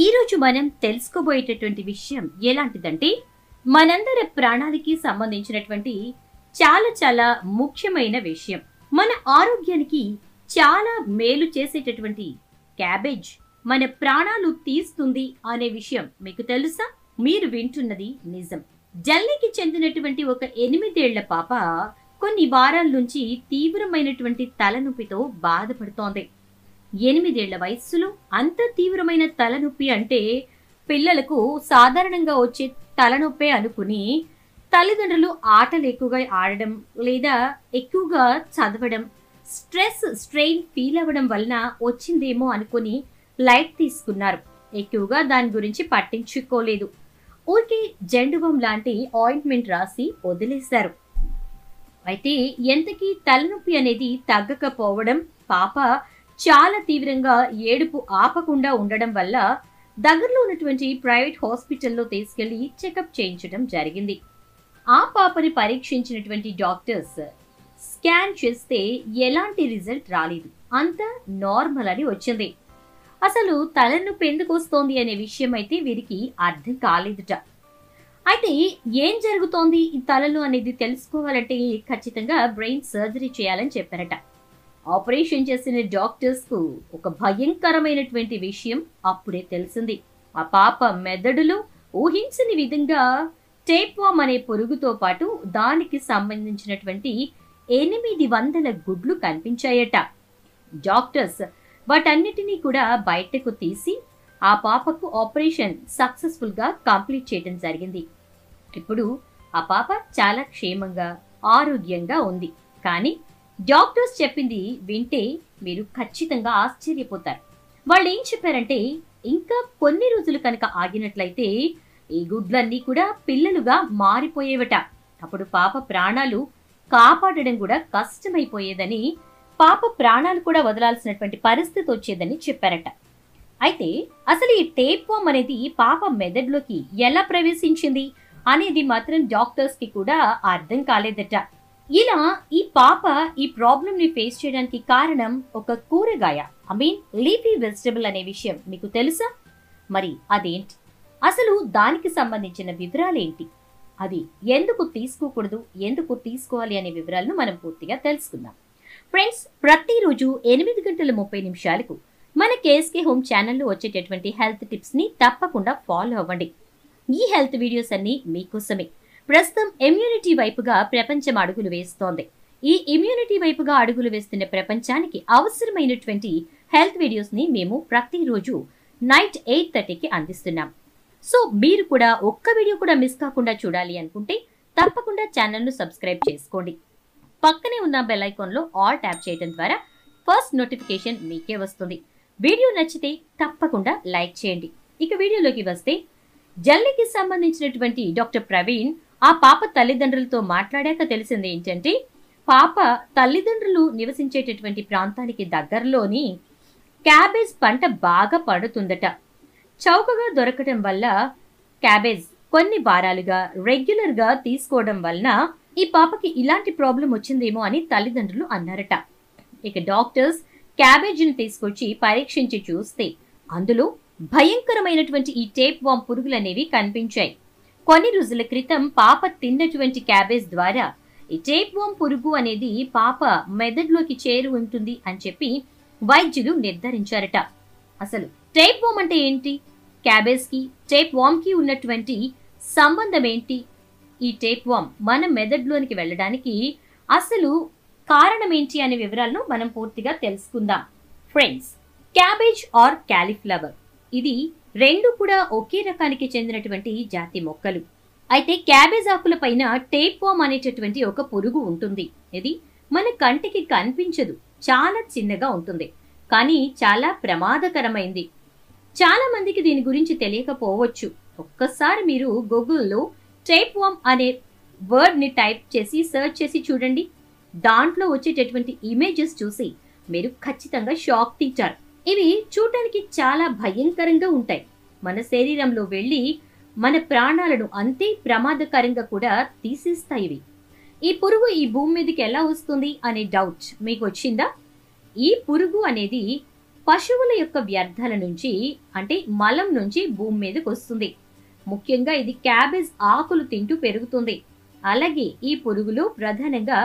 ఈ రోజు మనం తెలుసుకోబోయేటటువంటి విషయం ఎలాంటిదంటే మనందరి ప్రాణానికి సంబంధించినటువంటి చాలా ముఖ్యమైన విషయం. మన ఆరోగ్యానికి చాలా మేలు చేసేటటువంటి క్యాబేజ్ మన ప్రాణాలు తీస్తుంది అనే విషయం మీకు తెలుసా? మీరు వింటున్నది నిజం. ఢిల్లీకి చెందినటువంటి ఒక 8 ఏళ్ల పాప కొన్ని వారాల నుంచి తీవ్రమైనటువంటి తలనొప్పితో బాధపడుతోంది. 8 ఏళ్ల వయస్సులో అంత తీవ్రమైన తలనొప్పి అంటే పిల్లలకు సాధారణంగా వచ్చే తలనొప్పే అనుకుని తల్లిదండ్రులు ఆటలు ఎక్కువగా ఆడడం లేదా ఎక్కువగా చదవడం, స్ట్రెయిన్ ఫీల్ అవ్వడం వలన వచ్చిందేమో అనుకుని లైట్ తీసుకున్నారు. ఎక్కువగా దాని గురించి పట్టించుకోలేదు. ఊరికే జెండువం లాంటి ఆయింట్మెంట్ రాసి వదిలేశారు. అయితే ఎంతకీ తలనొప్పి అనేది తగ్గకపోవడం, పాప చాలా తీవ్రంగా ఏడుపు ఆపకుండా ఉండడం వల్ల దగ్గరలో ఉన్నటువంటి ప్రైవేట్ హాస్పిటల్లో తీసుకెళ్లి చెకప్ చేయించడం జరిగింది. ఆ పాపని పరీక్షించినటువంటి డాక్టర్స్ స్కాన్ చేస్తే ఎలాంటి రిజల్ట్ రాలేదు, అంతా నార్మల్ అని వచ్చింది. అసలు తలనొప్పి ఎందుకు వస్తోంది అనే విషయం అయితే వీరికి అర్థం కాలేదుట. అయితే ఏం జరుగుతోంది ఈ తలలో అనేది తెలుసుకోవాలంటే ఖచ్చితంగా బ్రెయిన్ సర్జరీ చేయాలని చెప్పారట. ఆపరేషన్ చేసిన డాక్టర్స్ కు ఒక భయంకరమైనటువంటి విషయం అప్పుడే తెలిసింది. ఆ పాప మెదడులో ఊహించని విధంగా టేప్ వామ్ అనే పురుగుతో పాటు దానికి సంబంధించినటువంటి 800 గుడ్లు కనిపించాయట. డాక్టర్స్ వాటన్నిటినీ కూడా బయటకు తీసి ఆ పాపకు ఆపరేషన్ సక్సెస్ఫుల్ గా కంప్లీట్ చేయడం జరిగింది. ఇప్పుడు ఆ పాప చాలా క్షేమంగా ఆరోగ్యంగా ఉంది. కానీ డాక్టర్స్ చెప్పింది వింటే మీరు ఖచ్చితంగా ఆశ్చర్యపోతారు. వాళ్ళు ఏం చెప్పారంటే ఇంకా కొన్ని రోజులు కనుక ఆగినట్లయితే ఈ గుడ్లన్నీ కూడా పిల్లలుగా మారిపోయేవట. అప్పుడు పాప ప్రాణాలు కాపాడడం కూడా కష్టమైపోయేదని, పాప ప్రాణాలు కూడా వదలాల్సినటువంటి పరిస్థితి వచ్చేదని చెప్పారట. అయితే అసలు ఈ టేప్ వామ్ అనేది పాప మెదడులోకి ఎలా ప్రవేశించింది అనేది మాత్రం డాక్టర్స్ కి కూడా అర్థం కాలేదట. ఇలా ఈ పాప ఈ ప్రాబ్లమ్ ని ఫేస్ చేయడానికి కారణం ఒక కూరగాయ, లీఫీ వెజిటబుల్ అనే విషయం మీకు తెలుసా? మరి అదేంటి, అసలు దానికి సంబంధించిన వివరాలేంటి, అది ఎందుకు తీసుకోకూడదు, ఎందుకు తీసుకోవాలి అనే వివరాలను మనం పూర్తిగా తెలుసుకుందాం. ఫ్రెండ్స్, ప్రతిరోజు 8:30 మన కేఎస్కే హోమ్ ఛానల్లో వచ్చేటటువంటి హెల్త్ టిప్స్ ని తప్పకుండా ఫాలో అవ్వండి. ఈ హెల్త్ వీడియోస్ అన్ని మీకోసమే. ప్రస్తుతం ఇమ్యూనిటీ వైపుగా ప్రపంచం అడుగులు వేస్తోంది. ఈ ఇమ్యూనిటీ వైపుగా అడుగులు వేస్తున్న ప్రపంచానికి అవసరమైనటువంటి హెల్త్ వీడియోస్ ని మేము ప్రతిరోజు నైట్ 8:30కి అందిస్తున్నాం. సో మీరు కూడా ఒక్క వీడియో కూడా మిస్ కాకుండా చూడాలి అనుకుంటే తప్పకుండా ఛానల్ ను సబ్స్క్రైబ్ చేసుకోండి. పక్కనే ఉన్న బెల్ ఐకాన్ లో ఆల్ ట్యాప్ చేయడం ద్వారా ఫస్ట్ నోటిఫికేషన్ మీకే వస్తుంది. వీడియో నచ్చితే తప్పకుండా లైక్ చేయండి. ఇక వీడియోలోకి వస్తే, ఢిల్లీకి సంబంధించినటువంటి డాక్టర్ ప్రవీణ్ ఆ పాప తల్లిదండ్రులతో మాట్లాడాక తెలిసింది ఏంటంటే, పాప తల్లిదండ్రులు నివసించేటటువంటి ప్రాంతానికి దగ్గరలోని క్యాబేజ్ పంట బాగా పడుతుందట. చౌకగా దొరకటం వల్ల క్యాబేజ్ కొన్ని వారాలుగా రెగ్యులర్ గా తీసుకోవడం వలన ఈ పాపకి ఇలాంటి ప్రాబ్లం వచ్చిందేమో అని తల్లిదండ్రులు అన్నారట. ఇక డాక్టర్స్ క్యాబేజీని తీసుకొచ్చి పరీక్షించి చూస్తే అందులో భయంకరమైనటువంటి ఈ టేప్ వామ్ పురుగులనేవి కనిపించాయి. కొన్ని రోజుల క్రితం పాప తిన్నటువంటి క్యాబేజ్ ద్వారా ఈ టేప్ వామ్ పురుగు అనేది పాప మెదడులోకి చేరి ఉంటుంది అని చెప్పి వైద్యులు నిర్ధారించారట. అసలు టేప్ వామ్ అంటే ఏంటి, క్యాబేజ్ కి టేప్ వామ్ కి ఉన్నటువంటి సంబంధం ఏంటి, ఈ టేప్ వామ్ మన మెదడులోనికి వెళ్ళడానికి అసలు కారణం ఏంటి అనే వివరాలను మనం పూర్తిగా తెలుసుకుందాం. ఫ్రెండ్స్, క్యాబేజ్ ఆర్ క్యాలీఫ్లవర్ ఇది రెండు కూడా ఒకే రకానికి చెందినటువంటి జాతి మొక్కలు. అయితే క్యాబేజ్ ఆకుల పైన టేప్ వామ్ అనేటటువంటి ఒక పురుగు ఉంటుంది. ఇది మన కంటికి కనిపించదు, చాలా చిన్నగా ఉంటుంది, కానీ చాలా ప్రమాదకరమైంది. చాలా మందికి దీని గురించి తెలియకపోవచ్చు. ఒక్కసారి మీరు గూగుల్లో టేప్ వామ్ అనే వర్డ్ ని టైప్ చేసి సర్చ్ చేసి చూడండి. దాంట్లో వచ్చేటటువంటి ఇమేజెస్ చూసి మీరు ఖచ్చితంగా షాక్ తింటారు. ఇవి చూడటానికి చాలా భయంకరంగా ఉంటాయి. మన శరీరంలో వెళ్లి మన ప్రాణాలను అంతే ప్రమాదకరంగా కూడా తీసేస్తాయి. ఈ పురుగు ఈ భూమి మీదకి ఎలా వస్తుంది అనే డౌట్ మీకు వచ్చిందా? ఈ పురుగు అనేది పశువుల యొక్క వ్యర్థాల నుంచి అంటే మలం నుంచి భూమి మీదకి వస్తుంది. ముఖ్యంగా ఇది క్యాబేజ్ ఆకులు తింటూ పెరుగుతుంది. అలాగే ఈ పురుగులు ప్రధానంగా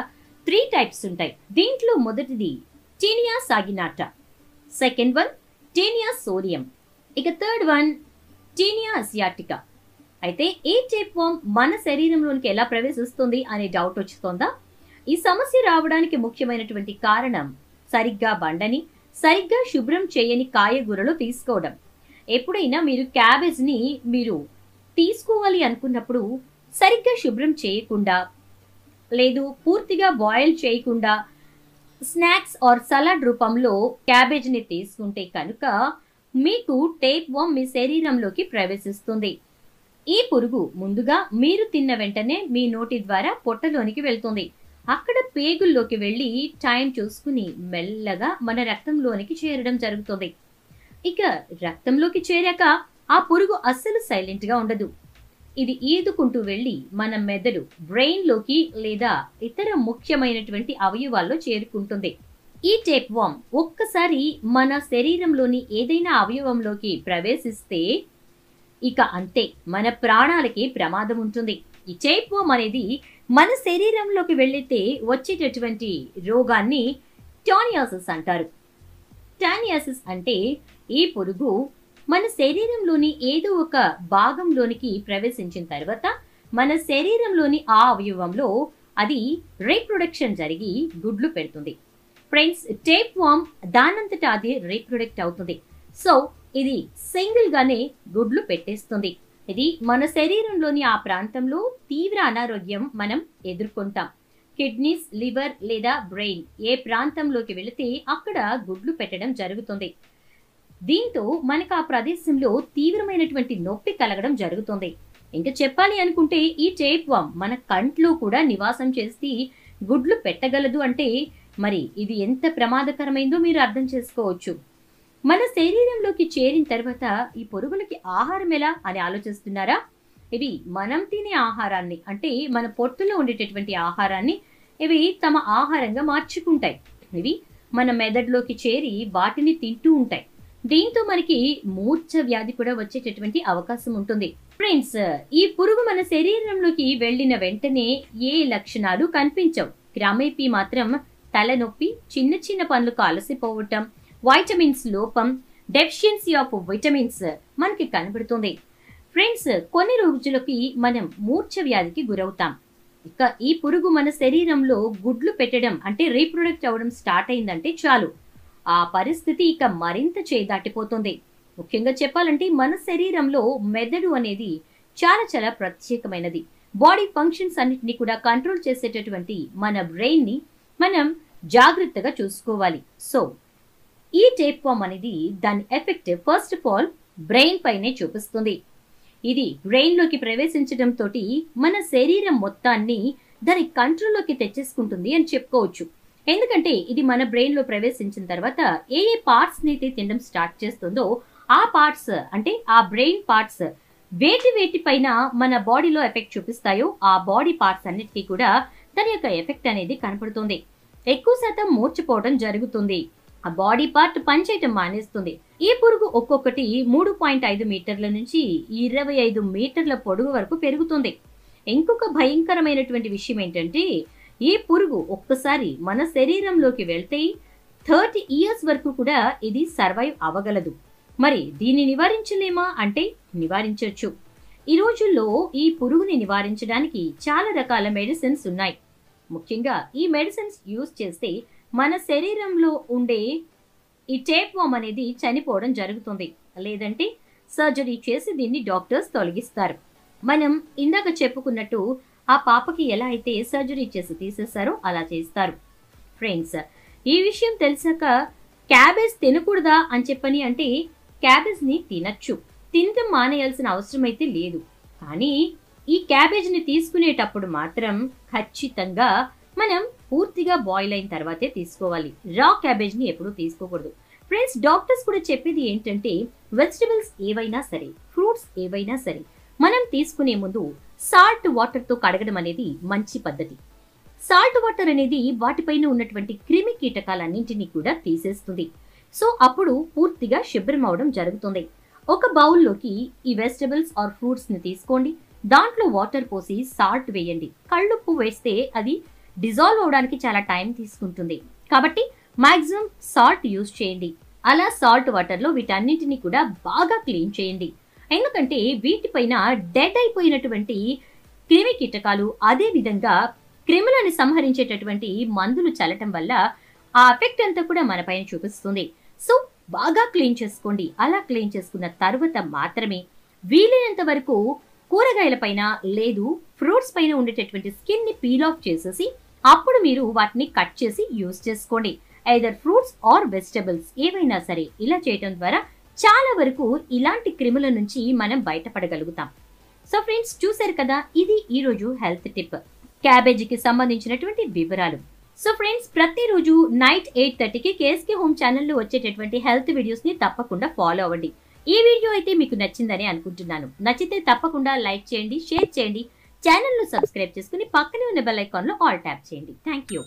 3 టైప్స్ ఉంటాయి. దీంట్లో మొదటిది టీనియా సాగినాటా, సెకండ్ వన్ టీనియా సోరియం, ఇక థర్డ్ వన్ టీనియా అసియాటికా. అయితే ఈ టేప్ వామ్ మన శరీరంలోనికి ఎలా ప్రవేశిస్తుంది అనే డౌట్ వచ్చుతోందా? ఈ సమస్య రావడానికి ముఖ్యమైనటువంటి కారణం సరిగ్గా బండని, సరిగ్గా శుభ్రం చేయని కాయగూరలు తీసుకోవడం. ఎప్పుడైనా మీరు క్యాబేజ్ ని మీరు తీసుకోవాలి అనుకున్నప్పుడు సరిగ్గా శుభ్రం చేయకుండా, లేదు పూర్తిగా బాయిల్ చేయకుండా స్నాక్స్ ఆర్ సలాడ్ రూపంలో క్యాబేజ్ ని తీసుకుంటే కనుక మీకు టేప్ వామ్ మీ శరీరంలోకి ప్రవేశిస్తుంది. ఈ పురుగు ముందుగా మీరు తిన్న వెంటనే మీ నోటి ద్వారా పొట్టలోనికి వెళ్తుంది. అక్కడ పేగుల్లోకి వెళ్లి టైం చూసుకుని మెల్లగా మన రక్తంలోనికి చేరడం జరుగుతుంది. ఇక రక్తంలోకి చేరాక ఆ పురుగు అస్సలు సైలెంట్ గా ఉండదు. ఇది ఈదుకుంటూ వెళ్లి మన మెదడు, బ్రెయిన్ లోకి లేదా ఇతర ముఖ్యమైనటువంటి అవయవాల్లో చేరుకుంటుంది. ఈ టేప్ వామ్ ఒక్కసారి మన శరీరంలోని ఏదైనా అవయవంలోకి ప్రవేశిస్తే ఇక అంతే, మన ప్రాణాలకి ప్రమాదం ఉంటుంది. ఈ టేప్ వామ్ అనేది మన శరీరంలోకి వెళ్లితే వచ్చేటటువంటి రోగాన్ని టానియాసిస్ అంటారు. టానియాసిస్ అంటే ఈ పురుగు మన శరీరంలోని ఏదో ఒక భాగంలోనికి ప్రవేశించిన తర్వాత మన శరీరంలోని ఆ అవయవంలో అది రీప్రొడక్షన్ జరిగి గుడ్లు పెడుతుంది. ఫ్రెండ్స్, టేప్ వామ్ దానంతటా అది రీప్రొడక్ట్ అవుతుంది. సో ఇది సింగిల్ గానే గుడ్లు పెట్టేస్తుంది. ఇది మన శరీరంలోని ఆ ప్రాంతంలో తీవ్ర అనారోగ్యం మనం ఎదుర్కొంటాం. కిడ్నీస్, లివర్ లేదా బ్రెయిన్ ఏ ప్రాంతంలోకి వెళితే అక్కడ గుడ్లు పెట్టడం జరుగుతుంది. దీంతో మనకు ఆ ప్రదేశంలో తీవ్రమైనటువంటి నొప్పి కలగడం జరుగుతుంది. ఇంకా చెప్పాలి అనుకుంటే ఈ టేప్ వామ్ మన కంట్లో కూడా నివాసం చేసి గుడ్లు పెట్టగలదు. అంటే మరి ఇది ఎంత ప్రమాదకరమైందో మీరు అర్థం చేసుకోవచ్చు. మన శరీరంలోకి చేరిన తర్వాత ఈ పురుగులకి ఆహారం ఎలా అని ఆలోచిస్తున్నారా? ఇవి మనం తినే ఆహారాన్ని అంటే మన పొట్టులో ఉండేటటువంటి ఆహారాన్ని ఇవి తమ ఆహారంగా మార్చుకుంటాయి. ఇవి మన మెదడులోకి చేరి వాటిని తింటూ ఉంటాయి. దీంతో మనకి మూర్ఛ వ్యాధి కూడా వచ్చేటటువంటి అవకాశం ఉంటుంది. ఫ్రెండ్స్, ఈ పురుగు మన శరీరంలోకి వెళ్లిన వెంటనే ఏ లక్షణాలు కనిపించవు. క్రమేపీ మాత్రం తలనొప్పి, చిన్న చిన్న పనులకు అలసిపోవటం, వైటమిన్స్ లోపం, డెఫిషియన్సీ ఆఫ్ విటమిన్స్ మనకి కనబడుతుంది. ఫ్రెండ్స్, కొన్ని రోజులకి మనం మూర్ఛ వ్యాధికి గురవుతాం. ఇక ఈ పురుగు మన శరీరంలో గుడ్లు పెట్టడం అంటే రీప్రొడక్ట్ అవ్వడం స్టార్ట్ అయిందంటే చాలు, ఆ పరిస్థితి ఇక మరింత చేదాటిపోతుంది. ముఖ్యంగా చెప్పాలంటే మన శరీరంలో మెదడు అనేది చాలా చాలా ప్రత్యేకమైనది. బాడీ ఫంక్షన్స్ అన్నిటిని కూడా కంట్రోల్ చేసేటటువంటి మన బ్రెయిన్ ని మనం జాగ్రత్తగా చూసుకోవాలి. సో ఈ టేప్ వామ్ అనేది దాని effect first of all brain పైనే చూపిస్తుంది. ఇది బ్రెయిన్ లోకి ప్రవేశించడం తోటి మన శరీరం మొత్తాన్ని దాని కంట్రోల్లోకి తెచ్చేసుకుంటుంది అని చెప్పుకోవచ్చు. ఎందుకంటే ఇది మన బ్రెయిన్ లో ప్రవేశించిన తర్వాత ఏ ఏ పార్ట్స్ ని అయితే తినడం స్టార్ట్ చేస్తుందో ఆ పార్ట్స్ అంటే ఆ బ్రెయిన్ పార్ట్స్ వేటి పైన మన బాడీలో ఎఫెక్ట్ చూపిస్తాయో ఆ బాడీ పార్ట్స్ అన్నిటికీ కూడా దాని యొక్క ఎఫెక్ట్ అనేది కనపడుతుంది. ఎక్కువ శాతం మూర్చిపోవడం జరుగుతుంది. ఆ బాడీ పార్ట్ పనిచేయటం మానేస్తుంది. ఈ పురుగు ఒక్కొక్కటి 3.5 మీటర్ల నుంచి 25 మీటర్ల పొడవు వరకు పెరుగుతుంది. ఇంకొక భయంకరమైనటువంటి విషయం ఏంటంటే ఈ పురుగు ఒక్కసారి మన శరీరంలోకి వెళ్తే 30 ఇయర్స్ వరకు కూడా ఇది సర్వైవ్ అవ్వగలదు. మరి దీన్ని నివారించలేమా అంటే నివారించవచ్చు. ఈ రోజుల్లో ఈ పురుగుని నివారించడానికి చాలా రకాల మెడిసిన్స్ ఉన్నాయి. ముఖ్యంగా ఈ మెడిసిన్స్ యూజ్ చేస్తే మన శరీరంలో ఉండే ఈ టేప్ వామ్ అనేది చనిపోవడం జరుగుతుంది. లేదంటే సర్జరీ చేసి దీన్ని డాక్టర్స్ తొలగిస్తారు. మనం ఇందాక చెప్పుకున్నట్టు ఆ పాపకి ఎలా అయితే సర్జరీ చేసి తీసేస్తారో అలా చేస్తారు. ఫ్రెండ్స్, ఈ విషయం తెలిసాక క్యాబేజ్ తినకూడదా అని చెప్పని అంటే క్యాబేజ్ ని తినచ్చు, తినటం మానేయాల్సిన అవసరం అయితే లేదు. కానీ ఈ క్యాబేజ్ ని తీసుకునేటప్పుడు మాత్రం ఖచ్చితంగా మనం పూర్తిగా బాయిల్ అయిన తర్వాతే తీసుకోవాలి. రా క్యాబేజ్ ని ఎప్పుడూ తీసుకోకూడదు. ఫ్రెండ్స్, డాక్టర్స్ కూడా చెప్పేది ఏంటంటే వెజిటబుల్స్ ఏవైనా సరే, ఫ్రూట్స్ ఏవైనా సరే మనం తీసుకునే ముందు సాల్ట్ వాటర్ తో కడగడం అనేది మంచి పద్ధతి. సాల్ట్ వాటర్ అనేది వాటిపైన ఉన్నటువంటి క్రిమి కీటకాలన్నింటినీ కూడా తీసేస్తుంది. సో అప్పుడు పూర్తిగా శుభ్రం అవడం జరుగుతుంది. ఒక బౌల్లోకి ఈ వెజిటబుల్స్ ఆర్ ఫ్రూట్స్ ని తీసుకోండి. దాంట్లో వాటర్ పోసి సాల్ట్ వేయండి. కళ్ళుప్పు వేస్తే అది డిజాల్వ్ అవడానికి చాలా టైం తీసుకుంటుంది. కాబట్టి మాక్సిమం సాల్ట్ యూజ్ చేయండి. అలా సాల్ట్ వాటర్ లో వీటన్నిటిని కూడా బాగా క్లీన్ చేయండి. ఎందుకంటే వీటిపైన డెడ్ అయిపోయినటువంటి క్రిమి కీటకాలు, అదే విధంగా క్రిములను సంహరించేటటువంటి మందులు చల్లటం వల్ల ఆ ఎఫెక్ట్ అంతా కూడా మన పైన చూపిస్తుంది. సో బాగా క్లీన్ చేసుకోండి. అలా క్లీన్ చేసుకున్న తర్వాత మాత్రమే వీలైనంత వరకు కూరగాయల పైన లేదు ఫ్రూట్స్ పైన ఉండేటటువంటి స్కిన్ ని పీల్ ఆఫ్ చేసేసి అప్పుడు మీరు వాటిని కట్ చేసి యూజ్ చేసుకోండి. ఐదర్ ఫ్రూట్స్ ఆర్ వెజిటబుల్స్ ఏవైనా సరే ఇలా చేయటం ద్వారా చాలా వరకు ఇలాంటి క్రిముల నుంచి మనం బయటపడగలుగుతాం. సో ఫ్రెండ్స్, చూసారు కదా, ఇది ఈ రోజు హెల్త్ టిప్, క్యాబేజీకి సంబంధించినటువంటి వివరాలు. సో ఫ్రెండ్స్, ప్రతిరోజు నైట్ 8:30కి కేఎస్కే హోమ్ ఛానల్లో వచ్చేటటువంటి హెల్త్ వీడియోస్ ని తప్పకుండా ఫాలో అవ్వండి. ఈ వీడియో అయితే మీకు నచ్చిందని అనుకుంటున్నాను. నచ్చితే తప్పకుండా లైక్ చేయండి, షేర్ చేయండి, ఛానల్ ను సబ్స్క్రైబ్ చేసుకుని పక్కనే ఉన్న బెల్ ఐకాన్ లో ఆల్ ట్యాప్ చేయండి. Thank you.